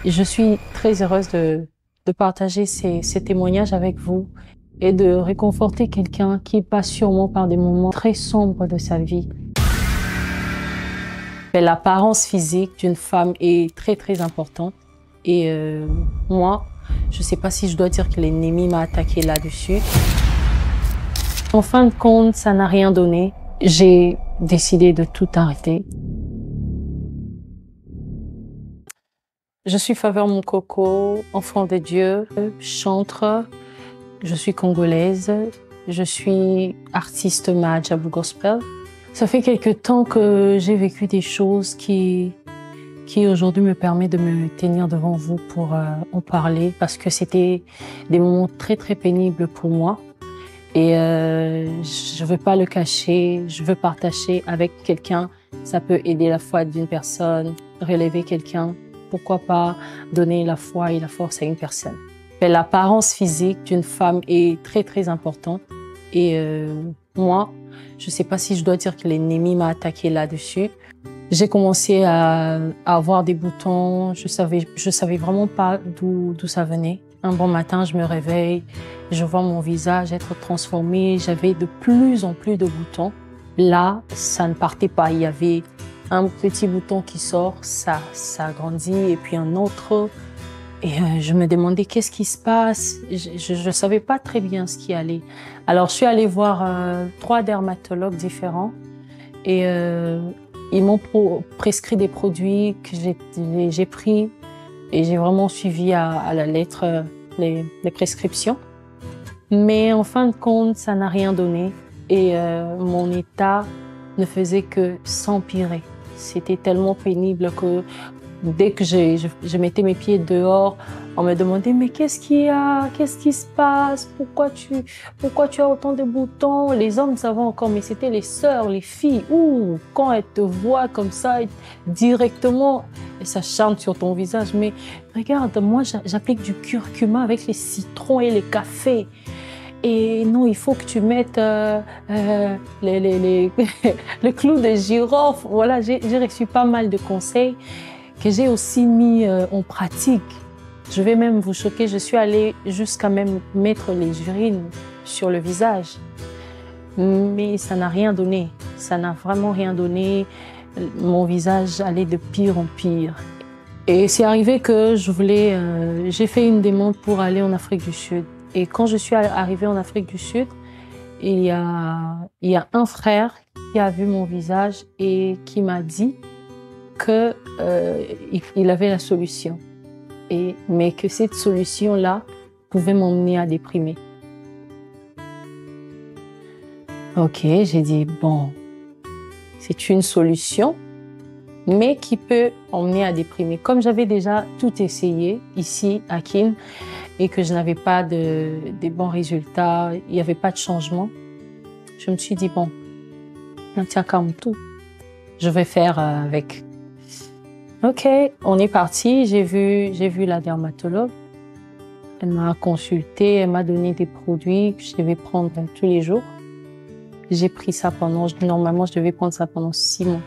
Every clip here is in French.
Je suis très heureuse de partager ces témoignages avec vous et de réconforter quelqu'un qui passe sûrement par des moments très sombres de sa vie. L'apparence physique d'une femme est très importante et moi, je ne sais pas si je dois dire que l'ennemi m'a attaqué là-dessus. En fin de compte, ça n'a rien donné. J'ai décidé de tout arrêter. Je suis Faveur Moukoko, enfant de Dieu, chantre, je suis congolaise, je suis artiste Mahajabu Gospel. Ça fait quelque temps que j'ai vécu des choses qui aujourd'hui me permettent de me tenir devant vous pour en parler parce que c'était des moments très pénibles pour moi. Et je veux pas le cacher, je veux partager avec quelqu'un. Ça peut aider la foi d'une personne, relever quelqu'un. Pourquoi pas donner la foi et la force à une personne. L'apparence physique d'une femme est très importante. Et moi, je sais pas si je dois dire que l'ennemi m'a attaqué là-dessus. J'ai commencé à avoir des boutons. Je savais vraiment pas d'où ça venait. Un bon matin, je me réveille, je vois mon visage être transformé. J'avais de plus en plus de boutons. Là, ça ne partait pas. Il y avait un petit bouton qui sort, ça grandit, et puis un autre. Et je me demandais qu'est-ce qui se passe. Je savais pas très bien ce qui allait. Alors, je suis allée voir 3 dermatologues différents et ils m'ont prescrit des produits que j'ai pris et j'ai vraiment suivi à la lettre les prescriptions. Mais en fin de compte, ça n'a rien donné et mon état ne faisait que s'empirer. C'était tellement pénible que dès que je mettais mes pieds dehors, on me demandait mais qu'est-ce qu'il y a, qu'est-ce qui se passe, pourquoi tu as autant de boutons. Les hommes savaient encore, mais c'était les sœurs, les filles. Ouh, quand elles te voient comme ça directement, et ça chante sur ton visage. Mais regarde, moi j'applique du curcuma avec les citrons et les cafés. Et non, il faut que tu mettes le clou de girofle. Voilà, j'ai reçu pas mal de conseils que j'ai aussi mis en pratique. Je vais même vous choquer, je suis allée jusqu'à même mettre les urines sur le visage. Mais ça n'a rien donné. Ça n'a vraiment rien donné. Mon visage allait de pire en pire. Et c'est arrivé que j'ai fait une demande pour aller en Afrique du Sud. Et quand je suis arrivée en Afrique du Sud, il y a un frère qui a vu mon visage et qui m'a dit qu'il avait la solution. Mais que cette solution-là pouvait m'emmener à déprimer. Ok, j'ai dit, bon, c'est une solution, mais qui peut emmener à déprimer. Comme j'avais déjà tout essayé ici à Kin, et que je n'avais pas des bons résultats, il n'y avait pas de changement, je me suis dit, bon, tiens, calme tout, je vais faire avec. Ok, on est parti, j'ai vu la dermatologue, elle m'a consulté, elle m'a donné des produits que je devais prendre tous les jours. J'ai pris ça normalement je devais prendre ça pendant 6 mois.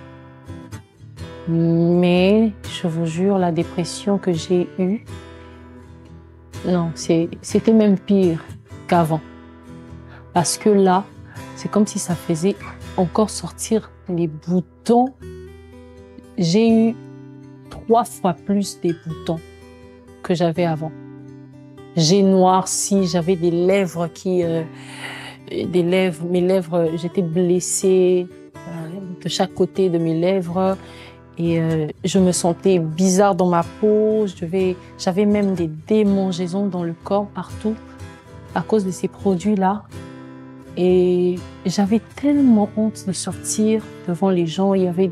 Mais je vous jure, la dépression que j'ai eue, non, c'était même pire qu'avant. Parce que là, c'est comme si ça faisait encore sortir les boutons. J'ai eu 3 fois plus des boutons que j'avais avant. J'ai noirci, j'avais des lèvres mes lèvres, j'étais blessée de chaque côté de mes lèvres. Et je me sentais bizarre dans ma peau, j'avais même des démangeaisons dans le corps partout à cause de ces produits-là. Et j'avais tellement honte de sortir devant les gens. Il y avait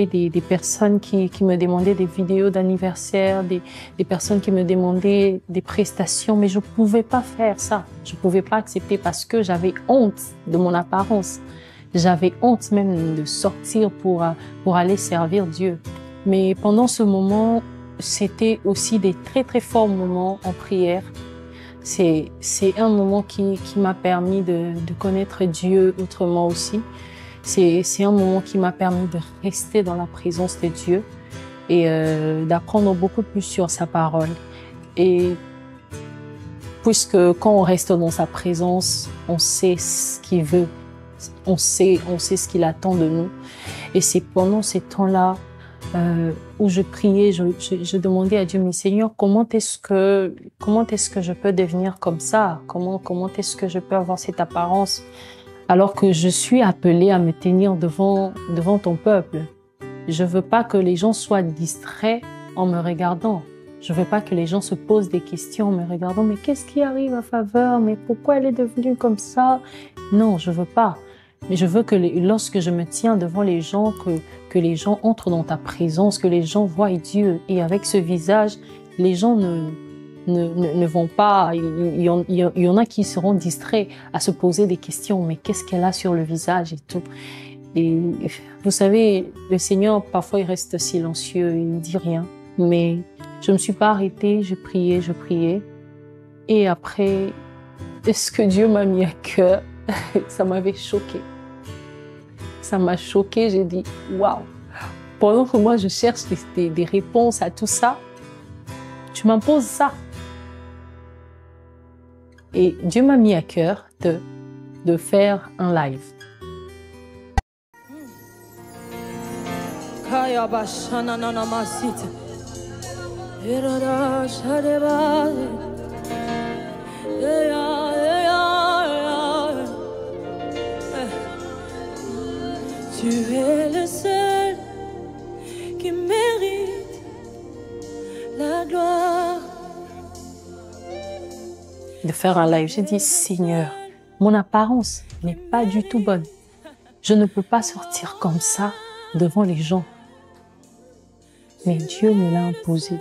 des personnes qui me demandaient des vidéos d'anniversaire, des personnes qui me demandaient des prestations, mais je ne pouvais pas faire ça. Je ne pouvais pas accepter parce que j'avais honte de mon apparence. J'avais honte même de sortir pour aller servir Dieu. Mais pendant ce moment, c'était aussi des très forts moments en prière. C'est un moment qui m'a permis de connaître Dieu autrement aussi. C'est un moment qui m'a permis de rester dans la présence de Dieu. et d'apprendre beaucoup plus sur sa parole. Et puisque quand on reste dans sa présence, on sait ce qu'il veut, on sait ce qu'il attend de nous. Et c'est pendant ces temps-là où je priais, je demandais à Dieu, mais Seigneur, comment est-ce que je peux devenir comme ça? Comment est-ce que je peux avoir cette apparence alors que je suis appelée à me tenir devant ton peuple? Je veux pas que les gens soient distraits en me regardant. Je veux pas que les gens se posent des questions en me regardant. Mais qu'est-ce qui arrive à Faveur? Mais pourquoi elle est devenue comme ça? Non, je veux pas. Mais je veux que lorsque je me tiens devant les gens, que les gens entrent dans ta présence, que les gens voient Dieu. Et avec ce visage, les gens ne vont pas... Il y en a qui seront distraits à se poser des questions. Mais qu'est-ce qu'elle a sur le visage et tout? Et vous savez, le Seigneur, parfois, il reste silencieux, il ne dit rien. Mais je ne me suis pas arrêtée, je priais. Et après, ce que Dieu m'a mis à cœur, ça m'avait choquée. Ça m'a choquée, j'ai dit, waouh! Pendant que moi, je cherche des réponses à tout ça, tu m'imposes ça. Et Dieu m'a mis à cœur de faire un live. Tu es le seul qui mérite la gloire. De faire un live, j'ai dit, Seigneur, mon apparence n'est pas du tout bonne. Je ne peux pas sortir comme ça devant les gens. Mais Dieu me l'a imposé.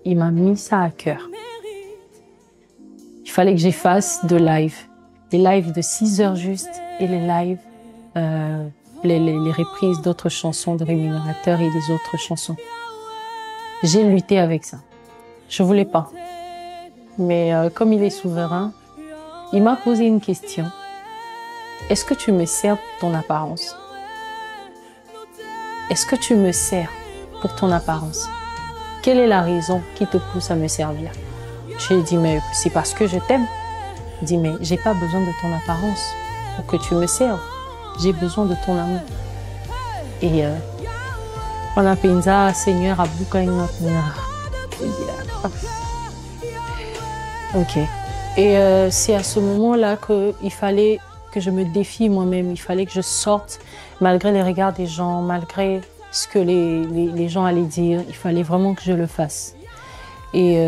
Il m'a mis ça à cœur. Il fallait que j'efface de live. Les lives de 6 heures juste et les lives, les reprises d'autres chansons de Rémunérateur et des autres chansons. J'ai lutté avec ça. Je voulais pas. Mais comme il est souverain, il m'a posé une question. Est-ce que tu me sers pour ton apparence? Est-ce que tu me sers pour ton apparence? Quelle est la raison qui te pousse à me servir? J'ai dit, mais c'est parce que je t'aime. Il dit, mais j'ai pas besoin de ton apparence pour que tu me serves. J'ai besoin de ton amour. Et on a pensé, Seigneur, à ok. Et c'est à ce moment-là qu'il fallait que je me défie moi-même. Il fallait que je sorte, malgré les regards des gens, malgré ce que les gens allaient dire. Il fallait vraiment que je le fasse. Et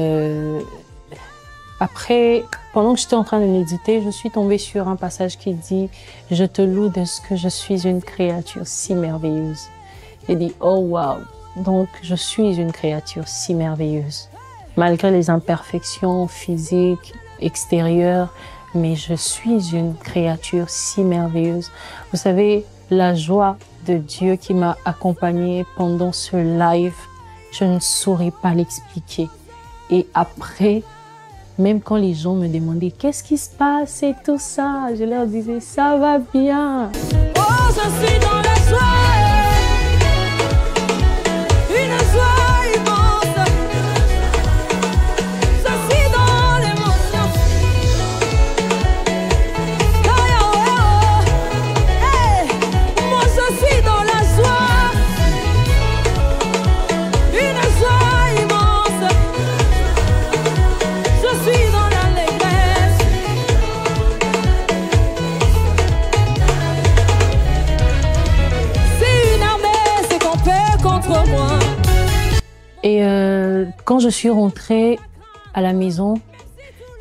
après, pendant que j'étais en train de méditer, je suis tombée sur un passage qui dit « Je te loue de ce que je suis une créature si merveilleuse. » J'ai dit « Oh wow !» Donc, je suis une créature si merveilleuse. Malgré les imperfections physiques, extérieures, mais je suis une créature si merveilleuse. Vous savez, la joie de Dieu qui m'a accompagnée pendant ce live, je ne saurais pas l'expliquer. Et après, même quand les gens me demandaient qu'est-ce qui se passe et tout ça, je leur disais ça va bien. Oh, je suis dans la joie, une joie immense. Je suis dans l'émotion. Hey, moi je suis dans la joie, une joie immense. Je suis dans l'allégresse. C'est une armée, c'est campé contre moi. Et quand je suis rentrée à la maison,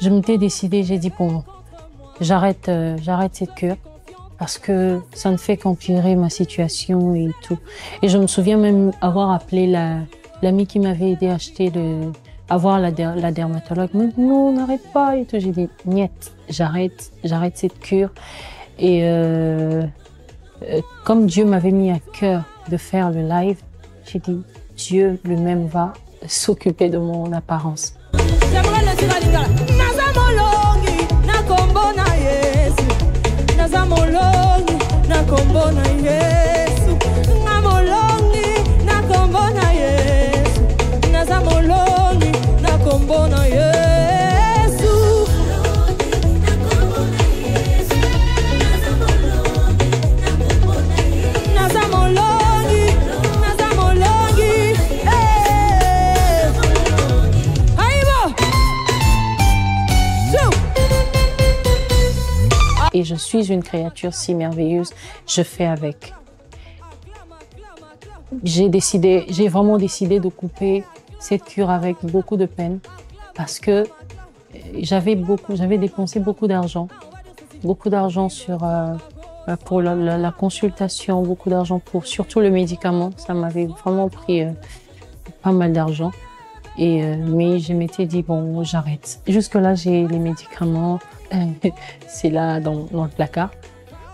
je m'étais décidée, j'ai dit bon, j'arrête cette cure parce que ça ne fait qu'empirer ma situation et tout. Et je me souviens même avoir appelé l'amie qui m'avait aidé à acheter à voir la dermatologue. Mais non, n'arrête pas et tout. J'ai dit niet, j'arrête cette cure. Et comme Dieu m'avait mis à cœur de faire le live, j'ai dit Dieu lui-même va s'occuper de mon apparence. J'aimerais le dire à l'Ingala. Nazamolongi, nakombo na Yesu. Nazamolongi, nakombo na Yesu. Namolongi, nakombo na Yesu. et je suis une créature si merveilleuse, je fais avec. J'ai vraiment décidé de couper cette cure avec beaucoup de peine parce que j'avais dépensé beaucoup d'argent pour la consultation, beaucoup d'argent pour surtout le médicament. Ça m'avait vraiment pris pas mal d'argent. Mais je m'étais dit, bon, j'arrête. Jusque-là, j'ai les médicaments, c'est là dans le placard.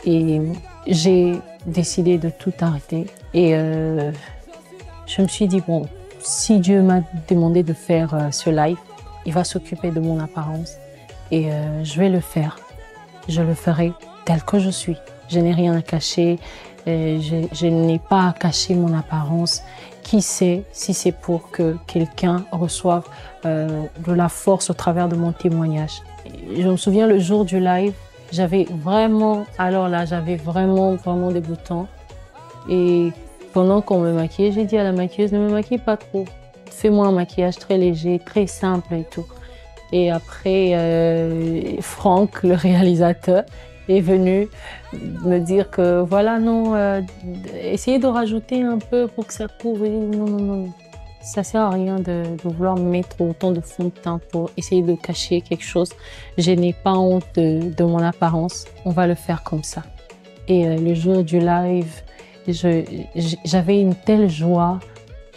Et j'ai décidé de tout arrêter. Et je me suis dit, bon, si Dieu m'a demandé de faire ce live, il va s'occuper de mon apparence. Et je vais le faire. Je le ferai tel que je suis. Je n'ai rien à cacher. Je n'ai pas à cacher mon apparence. Qui sait si c'est pour que quelqu'un reçoive de la force au travers de mon témoignage. Je me souviens le jour du live, j'avais vraiment des boutons. Et pendant qu'on me maquillait, j'ai dit à la maquilleuse, ne me maquille pas trop. Fais-moi un maquillage très léger, très simple et tout. Et après, Franck, le réalisateur, est venu me dire que voilà, non, essayez de rajouter un peu pour que ça couvre. Non, non, non, ça sert à rien de vouloir mettre autant de fond de teint pour essayer de cacher quelque chose. Je n'ai pas honte de mon apparence, on va le faire comme ça. Et le jour du live, j'avais une telle joie,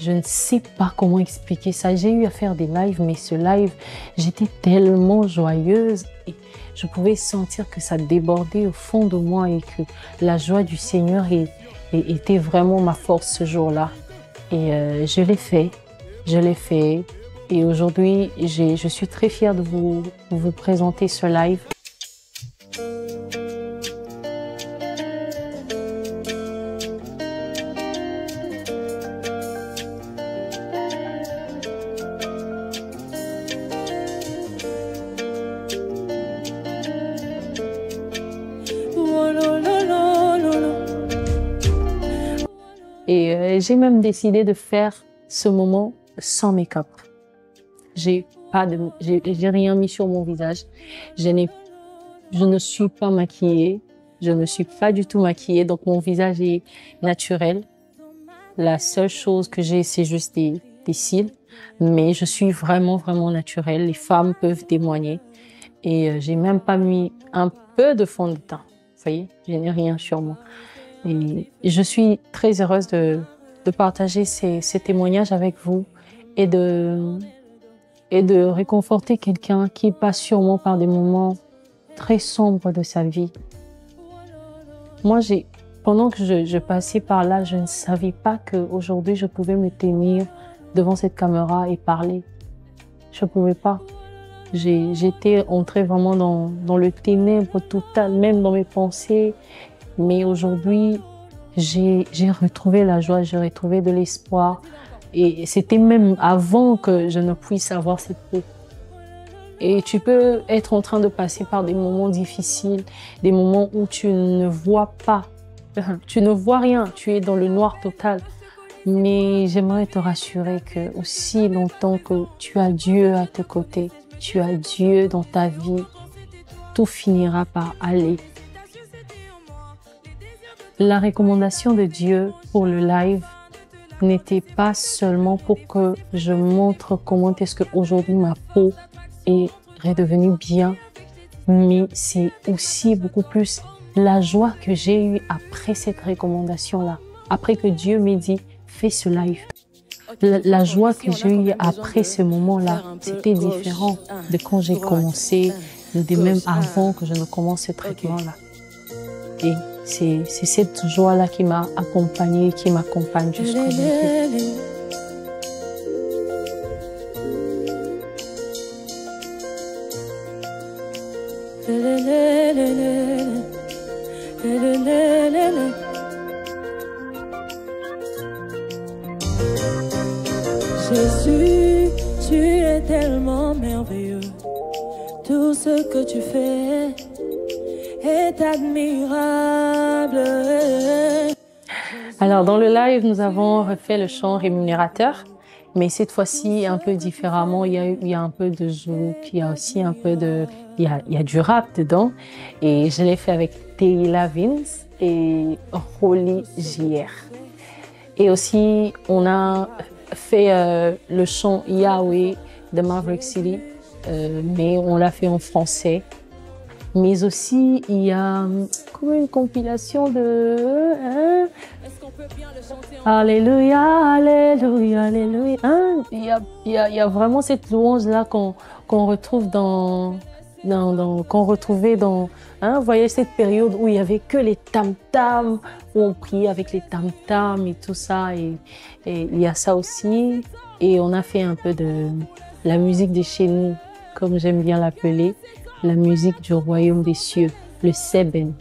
je ne sais pas comment expliquer ça. J'ai eu à faire des lives, mais ce live, j'étais tellement joyeuse et je pouvais sentir que ça débordait au fond de moi et que la joie du Seigneur était vraiment ma force ce jour-là. Et je l'ai fait. Et aujourd'hui, je suis très fière de vous présenter ce live. Et j'ai même décidé de faire ce moment sans make-up. J'ai rien mis sur mon visage. Je ne suis pas maquillée. Je ne suis pas du tout maquillée. Donc mon visage est naturel. La seule chose que j'ai, c'est juste des cils. Mais je suis vraiment, vraiment naturelle. Les femmes peuvent témoigner. Et j'ai même pas mis un peu de fond de teint. Vous voyez, je n'ai rien sur moi. Et je suis très heureuse de partager ces témoignages avec vous et de réconforter quelqu'un qui passe sûrement par des moments très sombres de sa vie. Moi, pendant que je passais par là, je ne savais pas qu'aujourd'hui, je pouvais me tenir devant cette caméra et parler. Je ne pouvais pas. J'étais entrée vraiment dans le ténèbre total, même dans mes pensées. Mais aujourd'hui, j'ai retrouvé la joie, j'ai retrouvé de l'espoir. Et c'était même avant que je ne puisse avoir cette paix. Et tu peux être en train de passer par des moments difficiles, des moments où tu ne vois pas, tu ne vois rien, tu es dans le noir total. Mais j'aimerais te rassurer que aussi longtemps que tu as Dieu à tes côtés, tu as Dieu dans ta vie, tout finira par aller. La recommandation de Dieu pour le live n'était pas seulement pour que je montre comment est-ce qu'aujourd'hui ma peau est redevenue bien, mais c'est aussi beaucoup plus la joie que j'ai eue après cette recommandation-là. Après que Dieu m'ait dit, fais ce live. La joie que j'ai eue après ce moment-là, c'était différent de quand j'ai commencé, de même avant que je ne commence ce traitement-là. Et c'est cette joie-là qui m'a accompagnée, qui m'accompagne jusqu'aujourd'hui. Jésus, tu es tellement merveilleux. Tout ce que tu fais est admirable. Alors, dans le live, nous avons refait le chant rémunérateur, mais cette fois-ci un peu différemment. Il y a un peu de zouk, il y a aussi un peu de, il y a du rap dedans. Et je l'ai fait avec Teila Vince et Rolly JR. Et aussi, on a fait le chant Yahweh de Maverick City, mais on l'a fait en français. Mais aussi, il y a comme une compilation de... Alléluia, Alléluia, Alléluia. Hein? Il y a vraiment cette louange-là qu'on retrouve qu'on retrouvait dans... Hein? Vous voyez cette période où il n'y avait que les tam-tams, où on priait avec les tam-tams et tout ça. Et il y a ça aussi. Et on a fait un peu de la musique de chez nous, comme j'aime bien l'appeler. La musique du royaume des cieux, le Seben.